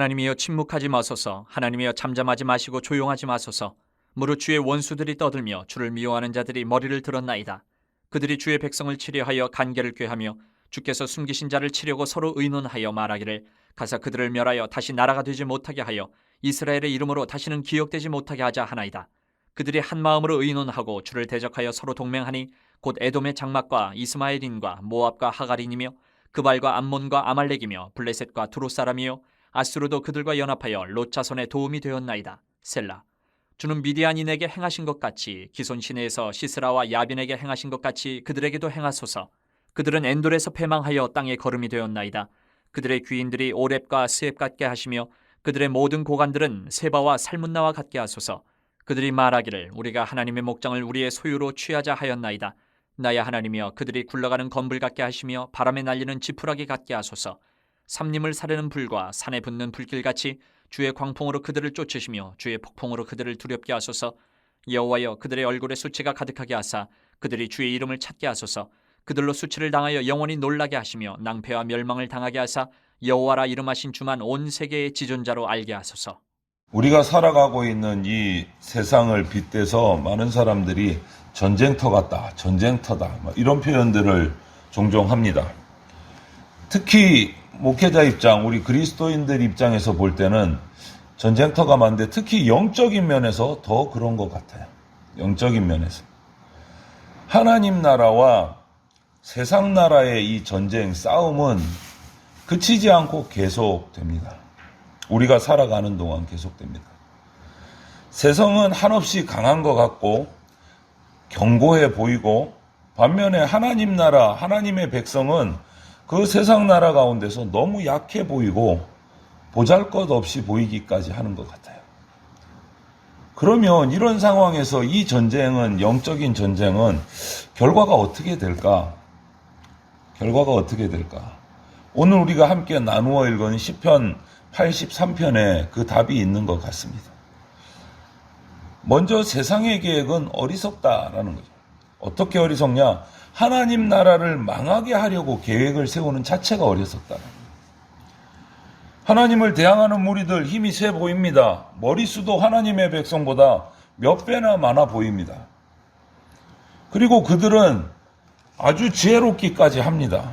하나님이여 침묵하지 마소서. 하나님이여 잠잠하지 마시고 조용하지 마소서. 무릇 주의 원수들이 떠들며 주를 미워하는 자들이 머리를 들었나이다. 그들이 주의 백성을 치려하여 간계를 꾀하며 주께서 숨기신 자를 치려고 서로 의논하여 말하기를 가서 그들을 멸하여 다시 나라가 되지 못하게 하여 이스라엘의 이름으로 다시는 기억되지 못하게 하자 하나이다. 그들이 한 마음으로 의논하고 주를 대적하여 서로 동맹하니 곧 에돔의 장막과 이스마엘인과 모압과 하갈인이며 그발과 암몬과 아말렉이며 블레셋과 두로 사람이요 아수르도 그들과 연합하여 롯 자손의 도움이 되었나이다. 셀라. 주는 미디안인에게 행하신 것 같이 기손 시내에서 시스라와 야빈에게 행하신 것 같이 그들에게도 행하소서. 그들은 엔돌에서 패망하여 땅에 거름이 되었나이다. 그들의 귀인들이 오렙과 스앱 같게 하시며 그들의 모든 고관들은 세바와 살문나와 같게 하소서. 그들이 말하기를 우리가 하나님의 목장을 우리의 소유로 취하자 하였나이다. 나야 하나님이여 그들이 굴러가는 건불 같게 하시며 바람에 날리는 지푸라기 같게 하소서. 삼림을 사르는 불과 산에 붙는 불길같이 주의 광풍으로 그들을 쫓으시며 주의 폭풍으로 그들을 두렵게 하소서. 여호와여 그들의 얼굴에 수치가 가득하게 하사 그들이 주의 이름을 찾게 하소서. 그들로 수치를 당하여 영원히 놀라게 하시며 낭패와 멸망을 당하게 하사 여호와라 이름하신 주만 온 세계의 지존자로 알게 하소서. 우리가 살아가고 있는 이 세상을 빗대서 많은 사람들이 전쟁터 같다, 전쟁터다 이런 표현들을 종종 합니다. 특히 목회자 입장, 우리 그리스도인들 입장에서 볼 때는 전쟁터가 많은데 특히 영적인 면에서 더 그런 것 같아요. 영적인 면에서. 하나님 나라와 세상 나라의 이 전쟁, 싸움은 그치지 않고 계속됩니다. 우리가 살아가는 동안 계속됩니다. 세상은 한없이 강한 것 같고 견고해 보이고 반면에 하나님 나라, 하나님의 백성은 그 세상 나라 가운데서 너무 약해 보이고 보잘것없이 보이기까지 하는 것 같아요. 그러면 이런 상황에서 이 전쟁은, 영적인 전쟁은 결과가 어떻게 될까? 결과가 어떻게 될까? 오늘 우리가 함께 나누어 읽은 시편 83편에 그 답이 있는 것 같습니다. 먼저 세상의 계획은 어리석다라는 거죠. 어떻게 어리석냐? 하나님 나라를 망하게 하려고 계획을 세우는 자체가 어리석다라는 거예요. 하나님을 대항하는 무리들 힘이 세 보입니다. 머릿수도 하나님의 백성보다 몇 배나 많아 보입니다. 그리고 그들은 아주 지혜롭기까지 합니다.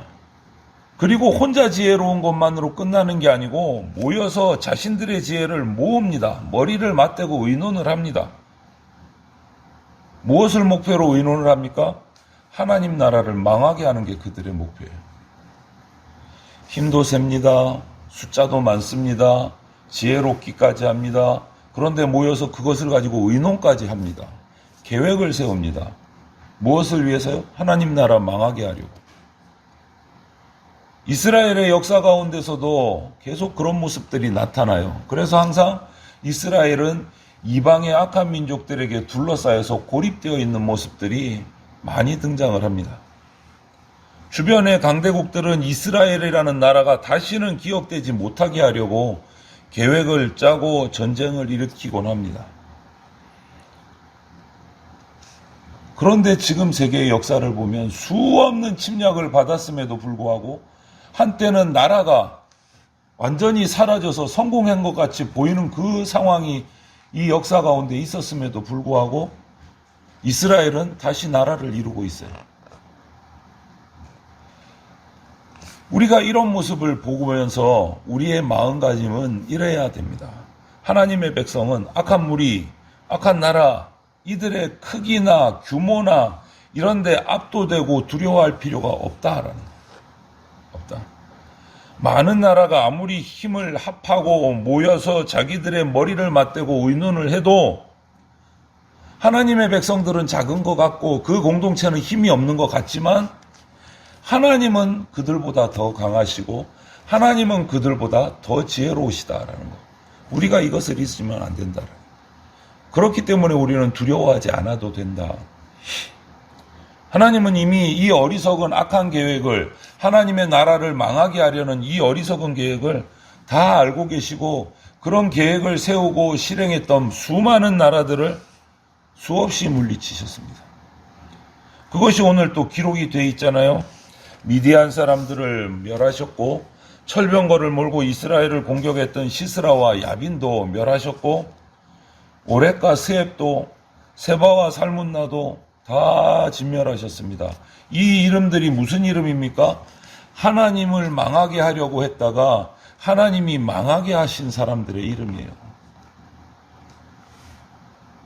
그리고 혼자 지혜로운 것만으로 끝나는 게 아니고 모여서 자신들의 지혜를 모읍니다. 머리를 맞대고 의논을 합니다. 무엇을 목표로 의논을 합니까? 하나님 나라를 망하게 하는 게 그들의 목표예요. 힘도 셉니다. 숫자도 많습니다. 지혜롭기까지 합니다. 그런데 모여서 그것을 가지고 의논까지 합니다. 계획을 세웁니다. 무엇을 위해서요? 하나님 나라 망하게 하려고. 이스라엘의 역사 가운데서도 계속 그런 모습들이 나타나요. 그래서 항상 이스라엘은 이방의 악한 민족들에게 둘러싸여서 고립되어 있는 모습들이 많이 등장을 합니다. 주변의 강대국들은 이스라엘이라는 나라가 다시는 기억되지 못하게 하려고 계획을 짜고 전쟁을 일으키곤 합니다. 그런데 지금 세계의 역사를 보면 수없는 침략을 받았음에도 불구하고 한때는 나라가 완전히 사라져서 성공한 것 같이 보이는 그 상황이 이 역사 가운데 있었음에도 불구하고 이스라엘은 다시 나라를 이루고 있어요. 우리가 이런 모습을 보면서 우리의 마음가짐은 이래야 됩니다. 하나님의 백성은 악한 무리, 악한 나라, 이들의 크기나 규모나 이런 데 압도되고 두려워할 필요가 없다라는 거예요. 없다. 많은 나라가 아무리 힘을 합하고 모여서 자기들의 머리를 맞대고 의논을 해도 하나님의 백성들은 작은 것 같고 그 공동체는 힘이 없는 것 같지만 하나님은 그들보다 더 강하시고 하나님은 그들보다 더 지혜로우시다라는 거. 우리가 이것을 잊으면 안 된다. 그렇기 때문에 우리는 두려워하지 않아도 된다. 하나님은 이미 이 어리석은 악한 계획을, 하나님의 나라를 망하게 하려는 이 어리석은 계획을 다 알고 계시고 그런 계획을 세우고 실행했던 수많은 나라들을 수없이 물리치셨습니다. 그것이 오늘 또 기록이 돼 있잖아요. 미디안 사람들을 멸하셨고 철병거를 몰고 이스라엘을 공격했던 시스라와 야빈도 멸하셨고 오렉과 스앱도 세바와 살문나도 다 진멸하셨습니다. 이 이름들이 무슨 이름입니까? 하나님을 망하게 하려고 했다가 하나님이 망하게 하신 사람들의 이름이에요.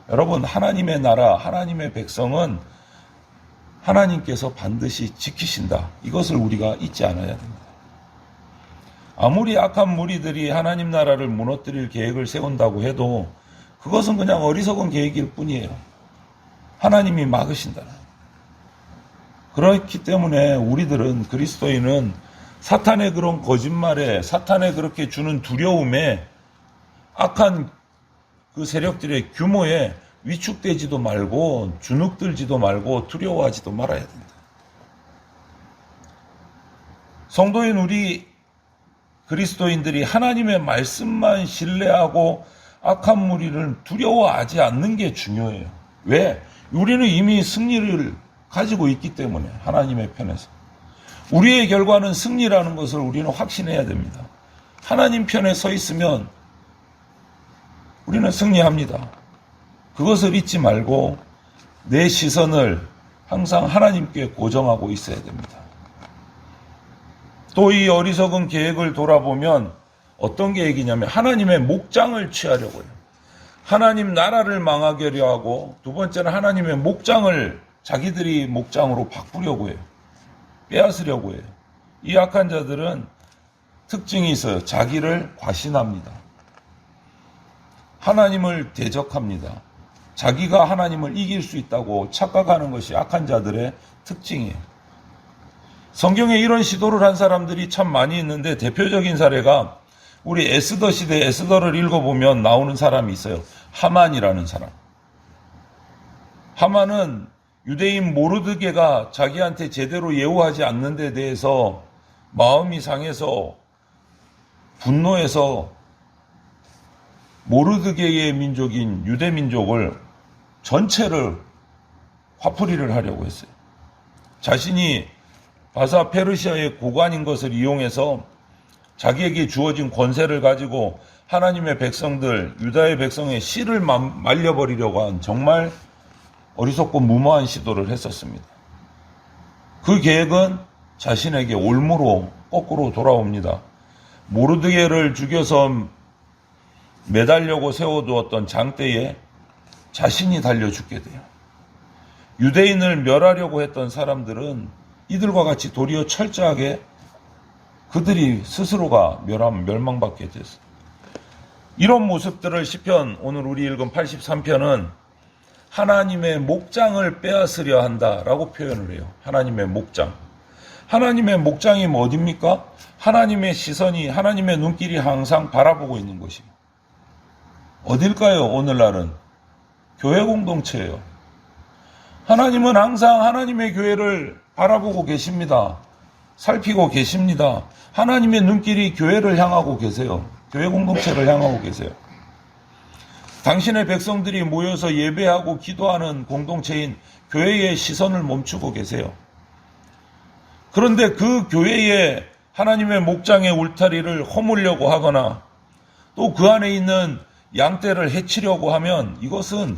여러분, 하나님의 나라, 하나님의 백성은 하나님께서 반드시 지키신다. 이것을 우리가 잊지 않아야 됩니다. 아무리 악한 무리들이 하나님 나라를 무너뜨릴 계획을 세운다고 해도 그것은 그냥 어리석은 계획일 뿐이에요. 하나님이 막으신다. 그렇기 때문에 우리들은, 그리스도인은 사탄의 그런 거짓말에, 사탄의 그렇게 주는 두려움에, 악한 그 세력들의 규모에 위축되지도 말고 주눅들지도 말고 두려워하지도 말아야 된다. 성도인 우리 그리스도인들이 하나님의 말씀만 신뢰하고 악한 무리를 두려워하지 않는 게 중요해요. 왜? 우리는 이미 승리를 가지고 있기 때문에, 하나님의 편에서. 우리의 결과는 승리라는 것을 우리는 확신해야 됩니다. 하나님 편에 서 있으면 우리는 승리합니다. 그것을 잊지 말고 내 시선을 항상 하나님께 고정하고 있어야 됩니다. 또 이 어리석은 계획을 돌아보면 어떤 계획이냐면 하나님의 목장을 취하려고 해요. 하나님 나라를 망하게 하려 하고, 두 번째는 하나님의 목장을 자기들이 목장으로 바꾸려고 해요. 빼앗으려고 해요. 이 악한 자들은 특징이 있어요. 자기를 과신합니다. 하나님을 대적합니다. 자기가 하나님을 이길 수 있다고 착각하는 것이 악한 자들의 특징이에요. 성경에 이런 시도를 한 사람들이 참 많이 있는데, 대표적인 사례가 우리 에스더 시대 에스더를 읽어보면 나오는 사람이 있어요. 하만이라는 사람. 하만은 유대인 모르드게가 자기한테 제대로 예우하지 않는 데 대해서 마음이 상해서 분노해서 모르드게의 민족인 유대 민족을 전체를 화풀이를 하려고 했어요. 자신이 바사 페르시아의 고관인 것을 이용해서 자기에게 주어진 권세를 가지고 하나님의 백성들, 유다의 백성의 씨를 말려버리려고 한 정말 어리석고 무모한 시도를 했었습니다. 그 계획은 자신에게 올무로 거꾸로 돌아옵니다. 모르드게를 죽여서 매달려고 세워두었던 장대에 자신이 달려 죽게 돼요. 유대인을 멸하려고 했던 사람들은 이들과 같이 도리어 철저하게 그들이 스스로가 멸망받게 됐어요. 이런 모습들을 시편, 오늘 우리 읽은 83편은 하나님의 목장을 빼앗으려 한다라고 표현을 해요. 하나님의 목장. 하나님의 목장이 어디입니까? 하나님의 시선이, 하나님의 눈길이 항상 바라보고 있는 곳이에요. 어딜까요? 오늘날은 교회 공동체예요. 하나님은 항상 하나님의 교회를 바라보고 계십니다. 살피고 계십니다. 하나님의 눈길이 교회를 향하고 계세요. 교회 공동체를 향하고 계세요. 당신의 백성들이 모여서 예배하고 기도하는 공동체인 교회의 시선을 멈추고 계세요. 그런데 그 교회에 하나님의 목장의 울타리를 허물려고 하거나 또 그 안에 있는 양떼를 해치려고 하면 이것은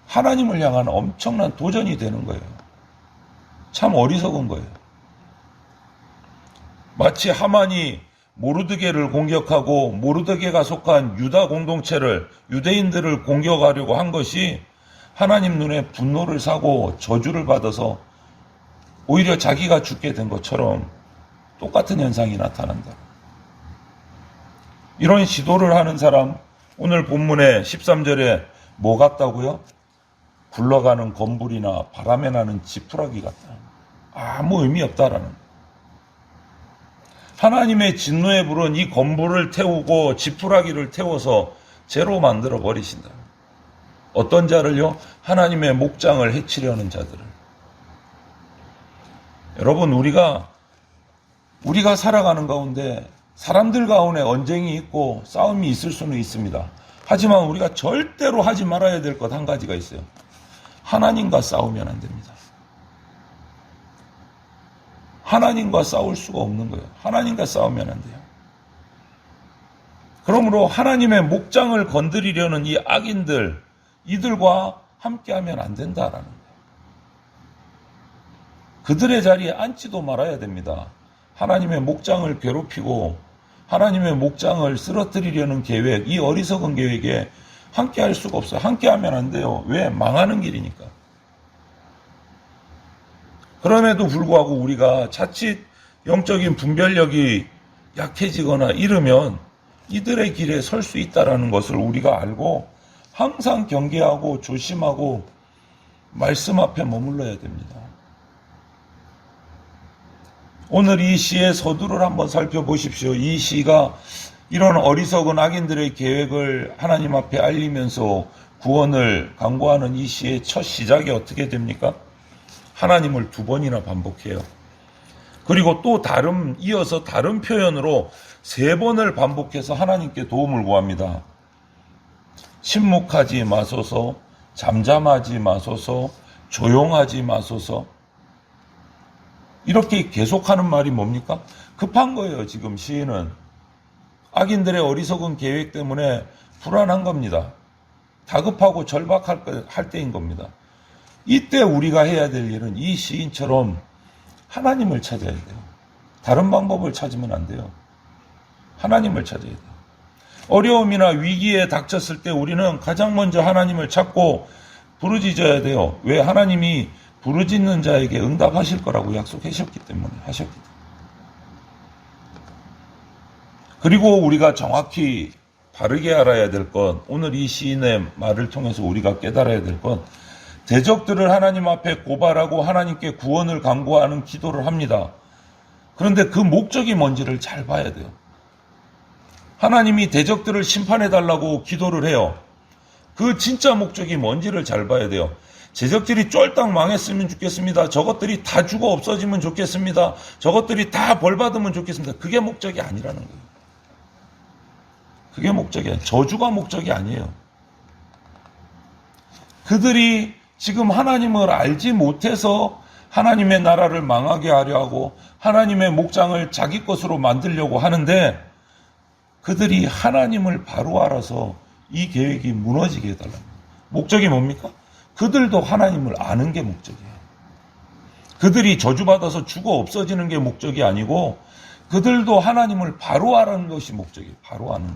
하나님을 향한 엄청난 도전이 되는 거예요. 참 어리석은 거예요. 마치 하만이 모르드게를 공격하고 모르드게가 속한 유다 공동체를, 유대인들을 공격하려고 한 것이 하나님 눈에 분노를 사고 저주를 받아서 오히려 자기가 죽게 된 것처럼 똑같은 현상이 나타난다. 이런 시도를 하는 사람, 오늘 본문의 13절에 뭐 같다고요? 굴러가는 건불이나 바람에 나는 지푸라기 같다. 아무 의미 없다라는. 하나님의 진노에 불은 이 건불을 태우고 지푸라기를 태워서 죄로 만들어 버리신다. 어떤 자를요? 하나님의 목장을 해치려는 자들을. 여러분, 우리가 살아가는 가운데 사람들 가운데 언쟁이 있고 싸움이 있을 수는 있습니다. 하지만 우리가 절대로 하지 말아야 될 것 한 가지가 있어요. 하나님과 싸우면 안 됩니다. 하나님과 싸울 수가 없는 거예요. 하나님과 싸우면 안 돼요. 그러므로 하나님의 목장을 건드리려는 이 악인들, 이들과 함께하면 안 된다라는 거예요. 그들의 자리에 앉지도 말아야 됩니다. 하나님의 목장을 괴롭히고 하나님의 목장을 쓰러뜨리려는 계획, 이 어리석은 계획에 함께할 수가 없어요. 함께하면 안 돼요. 왜? 망하는 길이니까. 그럼에도 불구하고 우리가 자칫 영적인 분별력이 약해지거나 이르면 이들의 길에 설 수 있다는 것을 우리가 알고 항상 경계하고 조심하고 말씀 앞에 머물러야 됩니다. 오늘 이 시의 서두를 한번 살펴보십시오. 이 시가 이런 어리석은 악인들의 계획을 하나님 앞에 알리면서 구원을 강구하는 이 시의 첫 시작이 어떻게 됩니까? 하나님을 2번이나 반복해요. 그리고 또 이어서 다른 표현으로 3번을 반복해서 하나님께 도움을 구합니다. 침묵하지 마소서, 잠잠하지 마소서, 조용하지 마소서. 이렇게 계속하는 말이 뭡니까? 급한 거예요, 지금 시인은. 악인들의 어리석은 계획 때문에 불안한 겁니다. 다급하고 절박할 때인 겁니다. 이때 우리가 해야 될 일은 이 시인처럼 하나님을 찾아야 돼요. 다른 방법을 찾으면 안 돼요. 하나님을 찾아야 돼요. 어려움이나 위기에 닥쳤을 때 우리는 가장 먼저 하나님을 찾고 부르짖어야 돼요. 왜? 하나님이 부르짖는 자에게 응답하실 거라고 약속하셨기 때문에 하셨기 때문에. 그리고 우리가 정확히 바르게 알아야 될 것, 오늘 이 시인의 말을 통해서 우리가 깨달아야 될 것, 대적들을 하나님 앞에 고발하고 하나님께 구원을 간구하는 기도를 합니다. 그런데 그 목적이 뭔지를 잘 봐야 돼요. 하나님이 대적들을 심판해달라고 기도를 해요. 그 진짜 목적이 뭔지를 잘 봐야 돼요. 제적들이 쫄딱 망했으면 좋겠습니다. 저것들이 다 죽어 없어지면 좋겠습니다. 저것들이 다 벌받으면 좋겠습니다. 그게 목적이 아니라는 거예요. 그게 목적이 아니에요. 저주가 목적이 아니에요. 그들이 지금 하나님을 알지 못해서 하나님의 나라를 망하게 하려 하고 하나님의 목장을 자기 것으로 만들려고 하는데 그들이 하나님을 바로 알아서 이 계획이 무너지게 해달라는 거예요. 목적이 뭡니까? 그들도 하나님을 아는 게 목적이에요. 그들이 저주받아서 죽어 없어지는 게 목적이 아니고 그들도 하나님을 바로 아는 것이 목적이에요. 바로 아는 거.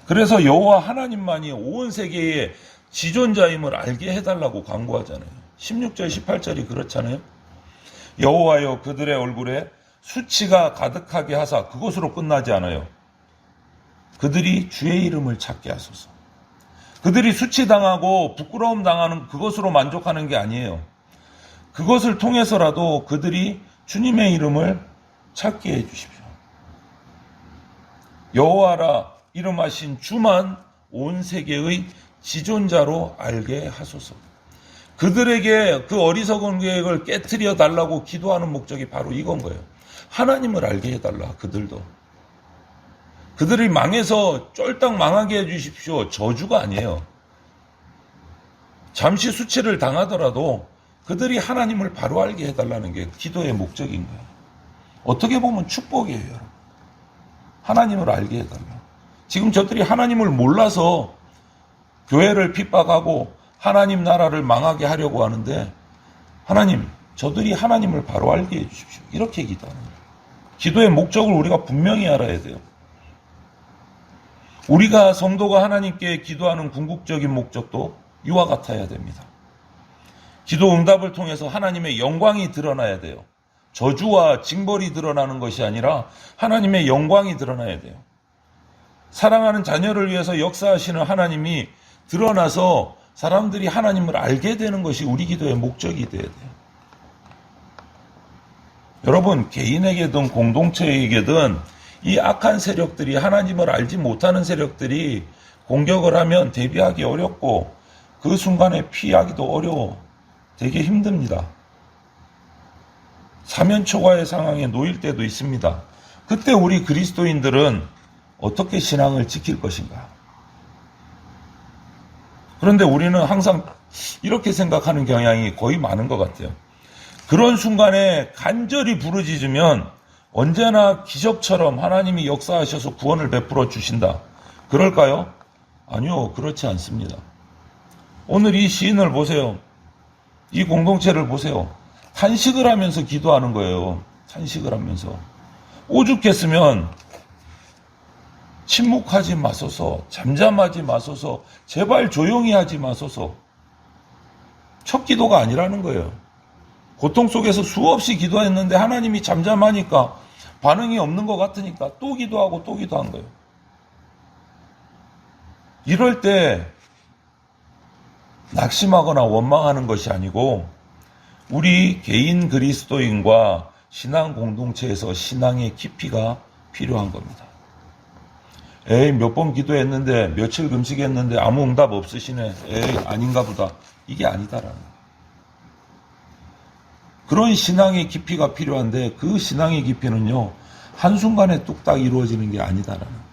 그래서 여호와 하나님만이 온 세계의 지존자임을 알게 해달라고 간구하잖아요. 16절 18절이 그렇잖아요. 여호와여 그들의 얼굴에 수치가 가득하게 하사, 그것으로 끝나지 않아요. 그들이 주의 이름을 찾게 하소서. 그들이 수치당하고 부끄러움 당하는 그것으로 만족하는 게 아니에요. 그것을 통해서라도 그들이 주님의 이름을 찾게 해주십시오. 여호와라 이름하신 주만 온 세계의 지존자로 알게 하소서. 그들에게 그 어리석은 계획을 깨트려 달라고 기도하는 목적이 바로 이건 거예요. 하나님을 알게 해달라. 그들도. 그들이 망해서 쫄딱 망하게 해주십시오. 저주가 아니에요. 잠시 수치를 당하더라도 그들이 하나님을 바로 알게 해달라는 게 기도의 목적인 거예요. 어떻게 보면 축복이에요, 여러분. 하나님을 알게 해달라. 지금 저들이 하나님을 몰라서 교회를 핍박하고 하나님 나라를 망하게 하려고 하는데 하나님, 저들이 하나님을 바로 알게 해주십시오. 이렇게 기도하는 거예요. 기도의 목적을 우리가 분명히 알아야 돼요. 우리가 성도가 하나님께 기도하는 궁극적인 목적도 이와 같아야 됩니다. 기도 응답을 통해서 하나님의 영광이 드러나야 돼요. 저주와 징벌이 드러나는 것이 아니라 하나님의 영광이 드러나야 돼요. 사랑하는 자녀를 위해서 역사하시는 하나님이 드러나서 사람들이 하나님을 알게 되는 것이 우리 기도의 목적이 되어야 돼요. 여러분, 개인에게든 공동체에게든 이 악한 세력들이, 하나님을 알지 못하는 세력들이 공격을 하면 대비하기 어렵고 그 순간에 피하기도 어려워. 되게 힘듭니다. 사면초가의 상황에 놓일 때도 있습니다. 그때 우리 그리스도인들은 어떻게 신앙을 지킬 것인가? 그런데 우리는 항상 이렇게 생각하는 경향이 거의 많은 것 같아요. 그런 순간에 간절히 부르짖으면 언제나 기적처럼 하나님이 역사하셔서 구원을 베풀어 주신다. 그럴까요? 아니요, 그렇지 않습니다. 오늘 이 시인을 보세요. 이 공동체를 보세요. 탄식을 하면서 기도하는 거예요. 탄식을 하면서. 오죽했으면 침묵하지 마소서, 잠잠하지 마소서, 제발 조용히 하지 마소서. 첫 기도가 아니라는 거예요. 고통 속에서 수없이 기도했는데 하나님이 잠잠하니까 반응이 없는 것 같으니까 또 기도하고 또 기도한 거예요. 이럴 때 낙심하거나 원망하는 것이 아니고 우리 개인 그리스도인과 신앙 공동체에서 신앙의 깊이가 필요한 겁니다. 에이, 몇 번 기도했는데 며칠 금식했는데 아무 응답 없으시네. 에이, 아닌가 보다. 이게 아니다라는 거예요. 그런 신앙의 깊이가 필요한데 그 신앙의 깊이는요, 한순간에 뚝딱 이루어지는 게 아니다라는 거예요.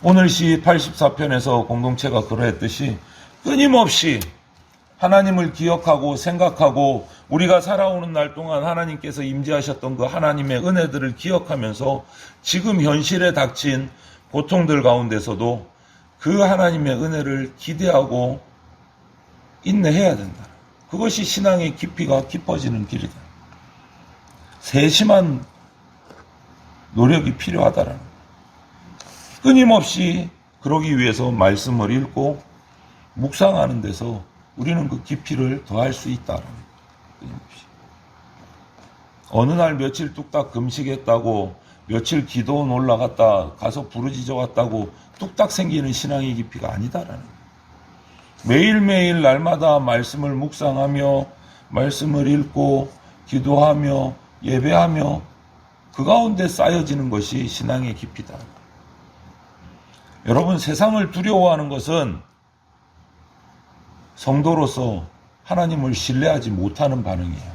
오늘 시 84편에서 공동체가 그러했듯이 끊임없이 하나님을 기억하고 생각하고 우리가 살아오는 날 동안 하나님께서 임재하셨던 그 하나님의 은혜들을 기억하면서 지금 현실에 닥친 고통들 가운데서도 그 하나님의 은혜를 기대하고 인내해야 된다. 그것이 신앙의 깊이가 깊어지는 길이다. 세심한 노력이 필요하다라는 거예요. 끊임없이 그러기 위해서 말씀을 읽고 묵상하는 데서 우리는 그 깊이를 더할 수 있다라는 거예요. 끊임없이. 어느 날 며칠 뚝딱 금식했다고, 며칠 기도원 올라갔다 가서 부르짖어 왔다고 뚝딱 생기는 신앙의 깊이가 아니다라는 거예요. 매일매일 날마다 말씀을 묵상하며 말씀을 읽고 기도하며 예배하며 그 가운데 쌓여지는 것이 신앙의 깊이다. 여러분, 세상을 두려워하는 것은 성도로서 하나님을 신뢰하지 못하는 반응이에요.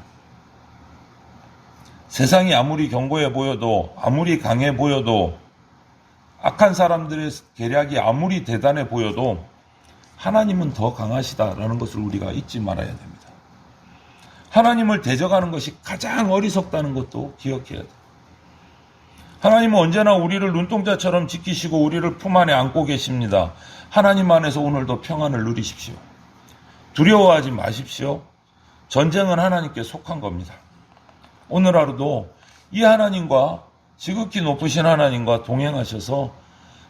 세상이 아무리 견고해 보여도, 아무리 강해 보여도, 악한 사람들의 계략이 아무리 대단해 보여도 하나님은 더 강하시다라는 것을 우리가 잊지 말아야 됩니다. 하나님을 대적하는 것이 가장 어리석다는 것도 기억해야 돼요. 하나님은 언제나 우리를 눈동자처럼 지키시고 우리를 품 안에 안고 계십니다. 하나님 안에서 오늘도 평안을 누리십시오. 두려워하지 마십시오. 전쟁은 하나님께 속한 겁니다. 오늘 하루도 이 하나님과 지극히 높으신 하나님과 동행하셔서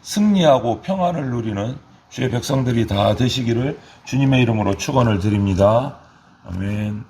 승리하고 평안을 누리는 주의 백성들이 다 되시기를 주님의 이름으로 축원을 드립니다. 아멘.